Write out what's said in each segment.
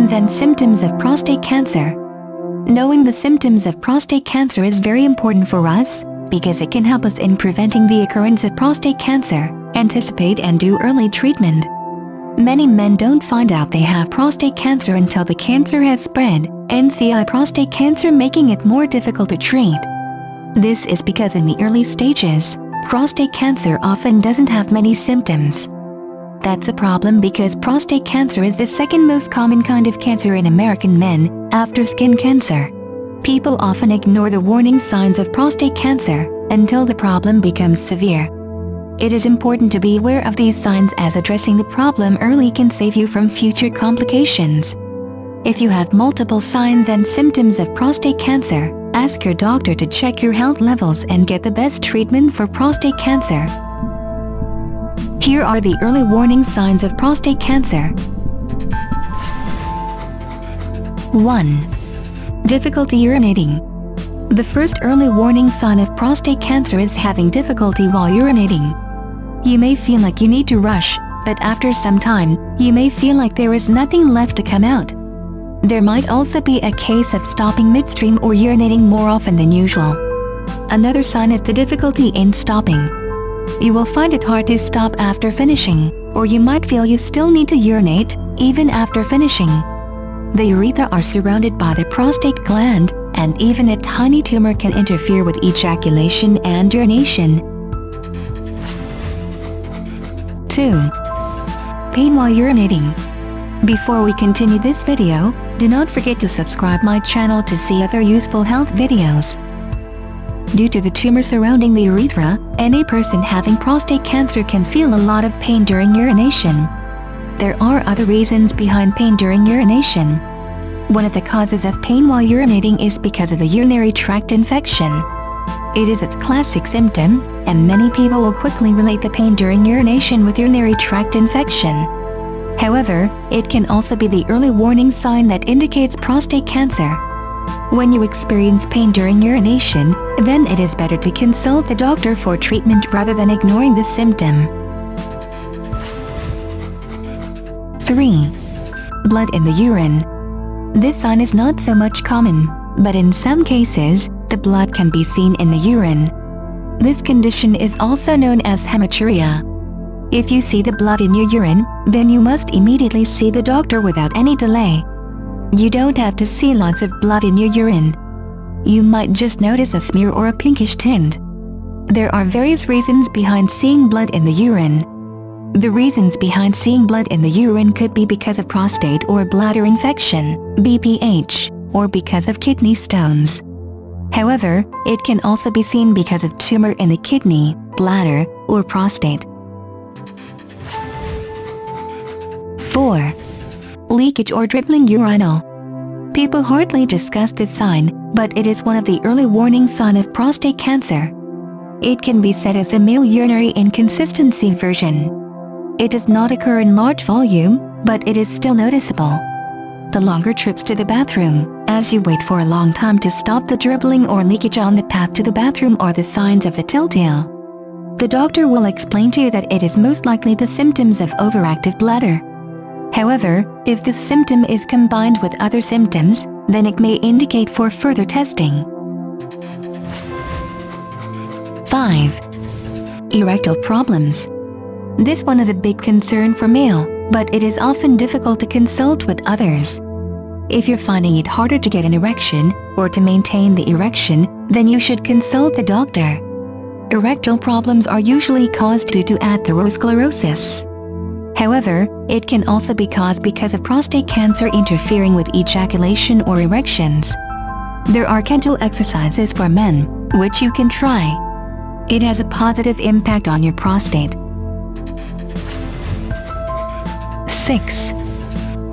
signs and symptoms of prostate cancer. Knowing the symptoms of prostate cancer is very important for us, because it can help us in preventing the occurrence of prostate cancer, anticipate and do early treatment. Many men don't find out they have prostate cancer until the cancer has spread, NCI prostate cancer, making it more difficult to treat. This is because in the early stages, prostate cancer often doesn't have many symptoms. That's a problem because prostate cancer is the second most common kind of cancer in American men, after skin cancer. People often ignore the warning signs of prostate cancer until the problem becomes severe. It is important to be aware of these signs, as addressing the problem early can save you from future complications. If you have multiple signs and symptoms of prostate cancer, ask your doctor to check your health levels and get the best treatment for prostate cancer. Here are the early warning signs of prostate cancer. 1. Difficulty urinating. The first early warning sign of prostate cancer is having difficulty while urinating. You may feel like you need to rush, but after some time, you may feel like there is nothing left to come out. There might also be a case of stopping midstream or urinating more often than usual. Another sign is the difficulty in stopping. You will find it hard to stop after finishing, or you might feel you still need to urinate, even after finishing. The urethra are surrounded by the prostate gland, and even a tiny tumor can interfere with ejaculation and urination. 2. Pain while urinating. Before we continue this video, do not forget to subscribe my channel to see other useful health videos. Due to the tumor surrounding the urethra, any person having prostate cancer can feel a lot of pain during urination. There are other reasons behind pain during urination. One of the causes of pain while urinating is because of the urinary tract infection. It is its classic symptom, and many people will quickly relate the pain during urination with urinary tract infection. However, it can also be the early warning sign that indicates prostate cancer. When you experience pain during urination, then it is better to consult the doctor for treatment rather than ignoring the symptom. 3. Blood in the urine. This sign is not so much common, but in some cases, the blood can be seen in the urine. This condition is also known as hematuria. If you see the blood in your urine, then you must immediately see the doctor without any delay. You don't have to see lots of blood in your urine. You might just notice a smear or a pinkish tint. There are various reasons behind seeing blood in the urine. The reasons behind seeing blood in the urine could be because of prostate or bladder infection, BPH, or because of kidney stones. However, it can also be seen because of tumor in the kidney, bladder, or prostate. 4. Leakage or dribbling urinal. People hardly discuss this sign, but it is one of the early warning signs of prostate cancer. It can be said as a male urinary inconsistency version. It does not occur in large volume, but it is still noticeable. The longer trips to the bathroom, as you wait for a long time to stop the dribbling or leakage on the path to the bathroom, are the signs of the telltale. The doctor will explain to you that it is most likely the symptoms of overactive bladder. However, if this symptom is combined with other symptoms, then it may indicate for further testing. 5. Erectile problems. This one is a big concern for male, but it is often difficult to consult with others. If you're finding it harder to get an erection, or to maintain the erection, then you should consult the doctor. Erectile problems are usually caused due to atherosclerosis. However, it can also be caused because of prostate cancer interfering with ejaculation or erections. There are Kegel exercises for men, which you can try. It has a positive impact on your prostate. 6.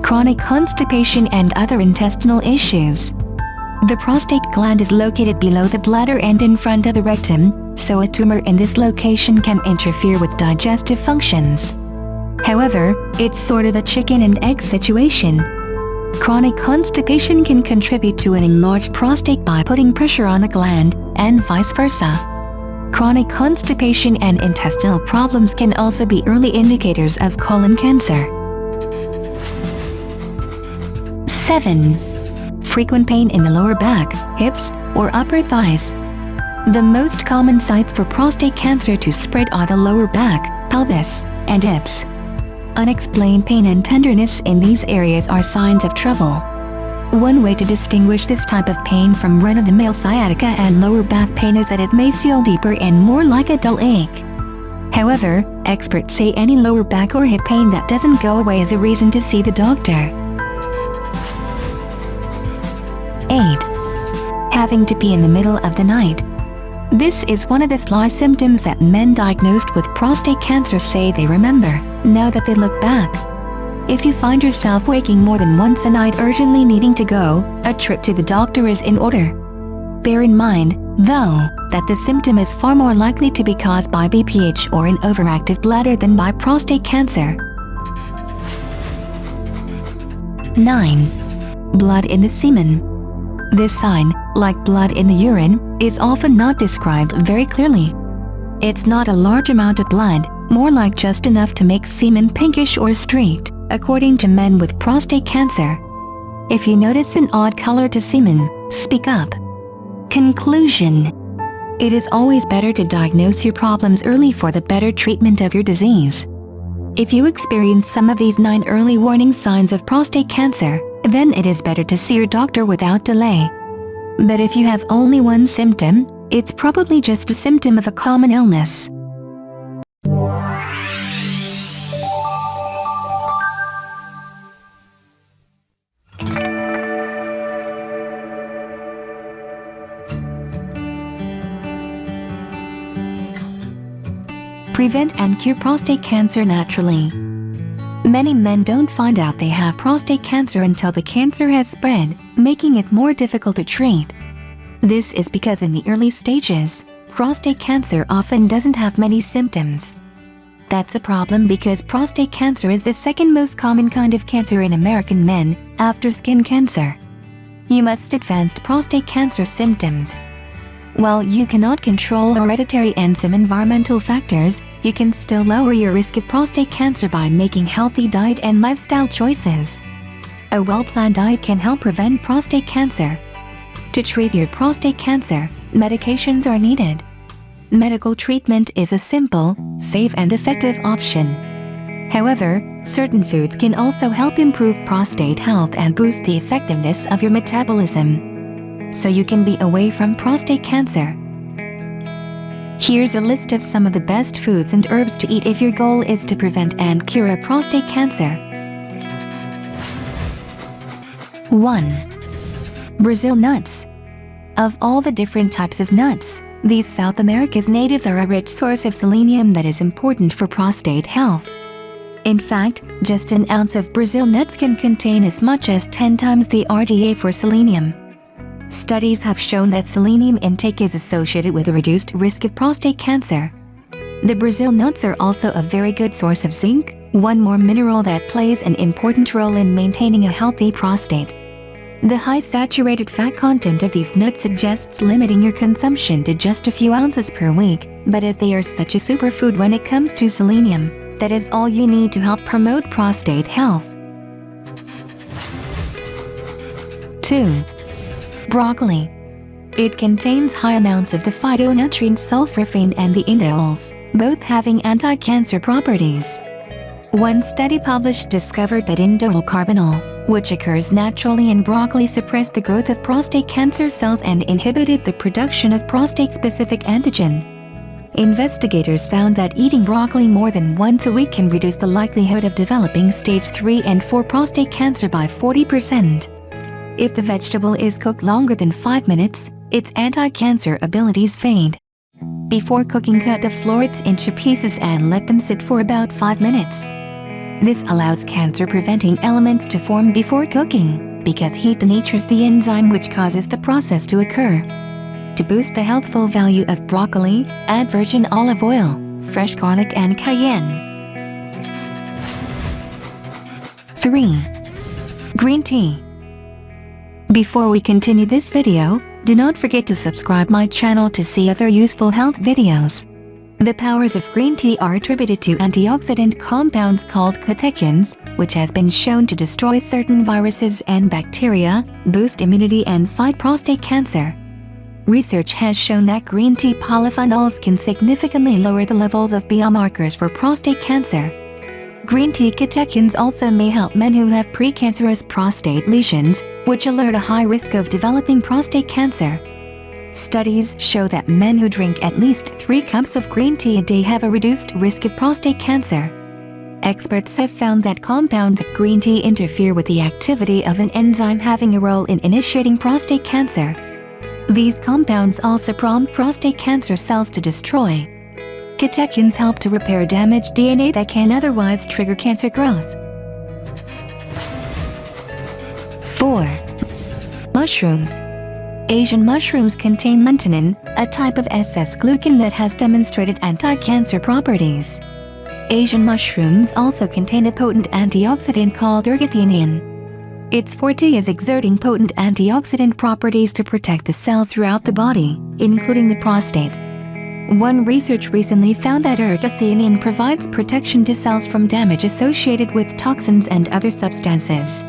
Chronic constipation and other intestinal issues. The prostate gland is located below the bladder and in front of the rectum, so a tumor in this location can interfere with digestive functions. However, it's sort of a chicken and egg situation. Chronic constipation can contribute to an enlarged prostate by putting pressure on the gland, and vice versa. Chronic constipation and intestinal problems can also be early indicators of colon cancer. 7. Frequent pain in the lower back, hips, or upper thighs. The most common sites for prostate cancer to spread are the lower back, pelvis, and hips. Unexplained pain and tenderness in these areas are signs of trouble. One way to distinguish this type of pain from run-of-the-mill sciatica and lower back pain is that it may feel deeper and more like a dull ache. However, experts say any lower back or hip pain that doesn't go away is a reason to see the doctor. 8. Having to pee in the middle of the night. This is one of the sly symptoms that men diagnosed with prostate cancer say they remember, now that they look back. If you find yourself waking more than once a night urgently needing to go, a trip to the doctor is in order. Bear in mind, though, that the symptom is far more likely to be caused by BPH or an overactive bladder than by prostate cancer. 9. Blood in the semen. This sign, like blood in the urine, is often not described very clearly. It's not a large amount of blood, more like just enough to make semen pinkish or streaked, according to men with prostate cancer. If you notice an odd color to semen, speak up. Conclusion. It is always better to diagnose your problems early for the better treatment of your disease. If you experience some of these 9 early warning signs of prostate cancer, then it is better to see your doctor without delay. But if you have only one symptom, it's probably just a symptom of a common illness. Prevent and cure prostate cancer naturally. Many men don't find out they have prostate cancer until the cancer has spread, making it more difficult to treat. This is because in the early stages, prostate cancer often doesn't have many symptoms. That's a problem because prostate cancer is the second most common kind of cancer in American men, after skin cancer. You must advanced prostate cancer symptoms. While you cannot control hereditary and some environmental factors, you can still lower your risk of prostate cancer by making healthy diet and lifestyle choices. A well-planned diet can help prevent prostate cancer. To treat your prostate cancer, medications are needed. Medical treatment is a simple, safe and effective option. However, certain foods can also help improve prostate health and boost the effectiveness of your metabolism, so you can be away from prostate cancer. Here's a list of some of the best foods and herbs to eat if your goal is to prevent and cure a prostate cancer. 1. Brazil nuts. Of all the different types of nuts, these South America's natives are a rich source of selenium that is important for prostate health. In fact, just an ounce of Brazil nuts can contain as much as 10 times the RDA for selenium. Studies have shown that selenium intake is associated with a reduced risk of prostate cancer. The Brazil nuts are also a very good source of zinc, one more mineral that plays an important role in maintaining a healthy prostate. The high saturated fat content of these nuts suggests limiting your consumption to just a few ounces per week, but as they are such a superfood when it comes to selenium, that is all you need to help promote prostate health. 2. Broccoli. It contains high amounts of the phytonutrient sulforaphane and the indoles, both having anti-cancer properties. One study published discovered that indole carbinol, which occurs naturally in broccoli, suppressed the growth of prostate cancer cells and inhibited the production of prostate-specific antigen. Investigators found that eating broccoli more than once a week can reduce the likelihood of developing stage 3 and 4 prostate cancer by 40%. If the vegetable is cooked longer than 5 minutes, its anti-cancer abilities fade. Before cooking, cut the florets into pieces and let them sit for about 5 minutes. This allows cancer-preventing elements to form before cooking, because heat denatures the enzyme which causes the process to occur. To boost the healthful value of broccoli, add virgin olive oil, fresh garlic and cayenne. 3. Green tea. Before we continue this video, do not forget to subscribe my channel to see other useful health videos. The powers of green tea are attributed to antioxidant compounds called catechins, which has been shown to destroy certain viruses and bacteria, boost immunity and fight prostate cancer. Research has shown that green tea polyphenols can significantly lower the levels of biomarkers for prostate cancer. Green tea catechins also may help men who have precancerous prostate lesions, which alert a high risk of developing prostate cancer. Studies show that men who drink at least 3 cups of green tea a day have a reduced risk of prostate cancer. Experts have found that compounds of green tea interfere with the activity of an enzyme having a role in initiating prostate cancer. These compounds also prompt prostate cancer cells to destroy. Catechins help to repair damaged DNA that can otherwise trigger cancer growth. 4. Mushrooms. Asian mushrooms contain lentinin, a type of SS-glucan that has demonstrated anti-cancer properties. Asian mushrooms also contain a potent antioxidant called ergothioneine. Its forte is exerting potent antioxidant properties to protect the cells throughout the body, including the prostate. One research recently found that ergothioneine provides protection to cells from damage associated with toxins and other substances.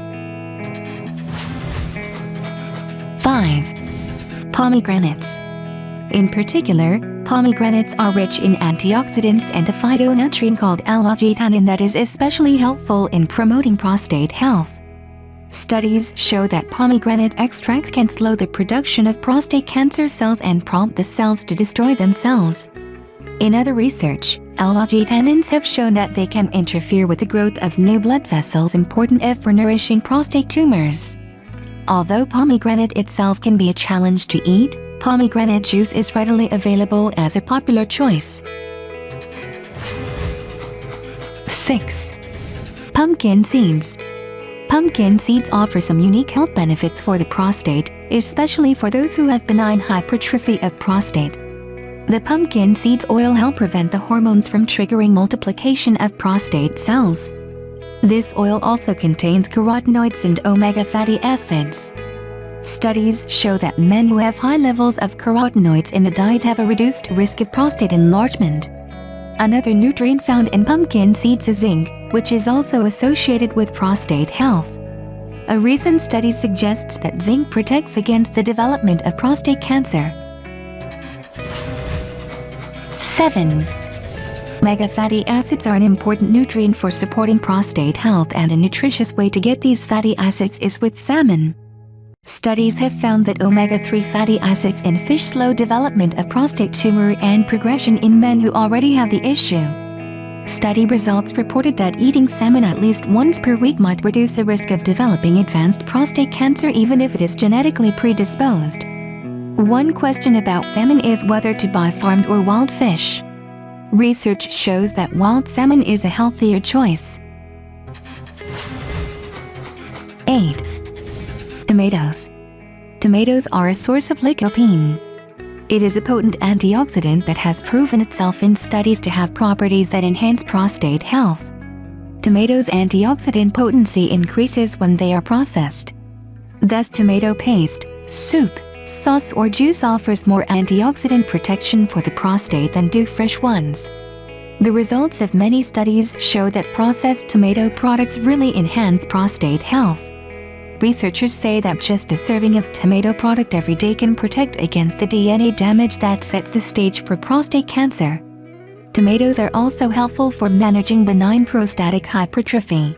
5. Pomegranates. In particular, pomegranates are rich in antioxidants and a phytonutrient called allogetanin that is especially helpful in promoting prostate health. Studies show that pomegranate extracts can slow the production of prostate cancer cells and prompt the cells to destroy themselves. In other research, allogetanins have shown that they can interfere with the growth of new blood vessels important for nourishing prostate tumors. Although pomegranate itself can be a challenge to eat, pomegranate juice is readily available as a popular choice. 6. Pumpkin seeds. Pumpkin seeds offer some unique health benefits for the prostate, especially for those who have benign hypertrophy of prostate. The pumpkin seeds oil help prevent the hormones from triggering multiplication of prostate cells. This oil also contains carotenoids and omega fatty acids. Studies show that men who have high levels of carotenoids in the diet have a reduced risk of prostate enlargement. Another nutrient found in pumpkin seeds is zinc, which is also associated with prostate health. A recent study suggests that zinc protects against the development of prostate cancer. 7. Omega fatty acids are an important nutrient for supporting prostate health, and a nutritious way to get these fatty acids is with salmon. Studies have found that omega-3 fatty acids in fish slow development of prostate tumor and progression in men who already have the issue. Study results reported that eating salmon at least once per week might reduce the risk of developing advanced prostate cancer even if it is genetically predisposed. One question about salmon is whether to buy farmed or wild fish. Research shows that wild salmon is a healthier choice. 8. Tomatoes. Tomatoes are a source of lycopene. It is a potent antioxidant that has proven itself in studies to have properties that enhance prostate health. Tomatoes' antioxidant potency increases when they are processed. Thus, tomato paste, soup, sauce or juice offers more antioxidant protection for the prostate than do fresh ones. The results of many studies show that processed tomato products really enhance prostate health. Researchers say that just a serving of tomato product every day can protect against the DNA damage that sets the stage for prostate cancer. Tomatoes are also helpful for managing benign prostatic hypertrophy.